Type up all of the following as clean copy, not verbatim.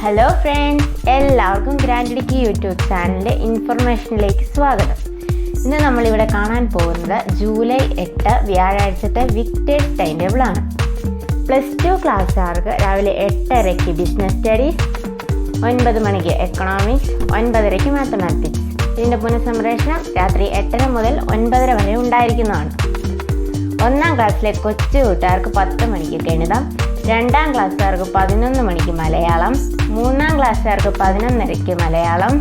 Hello friends, എല്ലാവർക്കും ഗ്രാൻഡിഡിക്ക് YouTube ചാനലിൻ്റെ ഇൻഫർമേഷനിലേക്ക് സ്വാഗതം. ഇന്ന് നമ്മളിവിടെ കാണാൻ പോകുന്നത് ജൂലൈ 8 വ്യാഴാഴ്ചത്തെ വിക്ടേഴ്സ് ടൈം ടേബിളാണ്. +2 ക്ലാസ്സുകാർക്ക് രാവിലെ 8:30 ബിസിനസ് സ്റ്റഡീസ്, 9 മണിക്ക് എക്കണോമിക്സ്, 9:30 മാത്തമാറ്റിക്സ്. ഇതിൻ്റെ പുനഃസംപ്രേഷണം രാത്രി 8:30 മുതൽ 9:30 വരെ ഉണ്ടായിരിക്കുന്നതാണ്. 1ാം ക്ലാസ്സിലെ കൊച്ചു കൂട്ടുകാർക്ക് 10 മണിക്ക് ഗണിതം, 2ാം ക്ലാസ്സുകാർക്ക് 11 മണിക്ക് മലയാളം, 3ാം ക്ലാസ്സുകാർക്ക് 11:30 മലയാളം,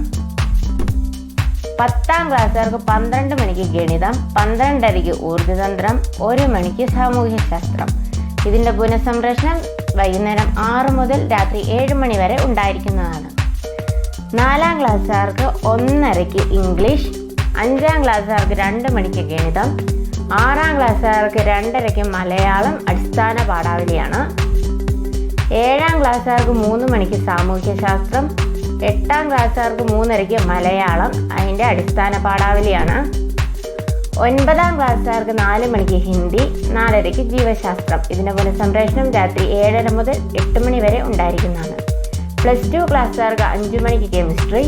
10ാം ക്ലാസ്സുകാർക്ക് 12 മണിക്ക് ഗണിതം, 12:30 ഊർജ്ജതന്ത്രം, 1 മണിക്ക് സാമൂഹ്യശാസ്ത്രം. ഇതിൻ്റെ പുനഃസംപ്രേഷണം വൈകുന്നേരം 6 മുതൽ രാത്രി 7 മണി വരെ ഉണ്ടായിരിക്കുന്നതാണ്. 4ാം ക്ലാസ്സുകാർക്ക് 1:30 ഇംഗ്ലീഷ്, 5ാം ക്ലാസ്സുകാർക്ക് 2 മണിക്ക് ഗണിതം, 6ാം ക്ലാസ്സുകാർക്ക് 2:30 മലയാളം അടിസ്ഥാന പാഠാവലിയാണ്. 7ാം ക്ലാസ്സുകാർക്ക് 3 മണിക്ക് സാമൂഹ്യശാസ്ത്രം, 8ാം ക്ലാസ്സുകാർക്ക് 3:30 മലയാളം അതിൻ്റെ അടിസ്ഥാന പാഠാവലിയാണ്. 9ാം ക്ലാസ്സുകാർക്ക് 4 മണിക്ക് ഹിന്ദി, 4:30 ജീവശാസ്ത്രം. ഇതിൻ്റെ പുനഃസംപ്രേഷണം രാത്രി 7:30 മുതൽ 8 മണി വരെ ഉണ്ടായിരിക്കുന്നതാണ്. +2 ക്ലാസ്സുകാർക്ക് 5 മണിക്ക് കെമിസ്ട്രി,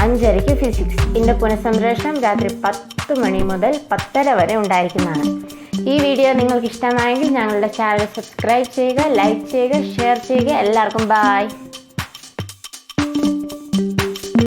5:30 ഫിസിക്സ്. ഇതിൻ്റെ പുനഃസംപ്രേഷണം രാത്രി 10 മണി മുതൽ 10:30 വരെ ഉണ്ടായിരിക്കുന്നതാണ്. ഈ വീഡിയോ നിങ്ങൾക്ക് ഇഷ്ടമായെങ്കിൽ ഞങ്ങളുടെ ചാനൽ സബ്സ്ക്രൈബ് ചെയ്യുക, ലൈക്ക് ചെയ്യുക, ഷെയർ ചെയ്യുക. എല്ലാവർക്കും ബൈ.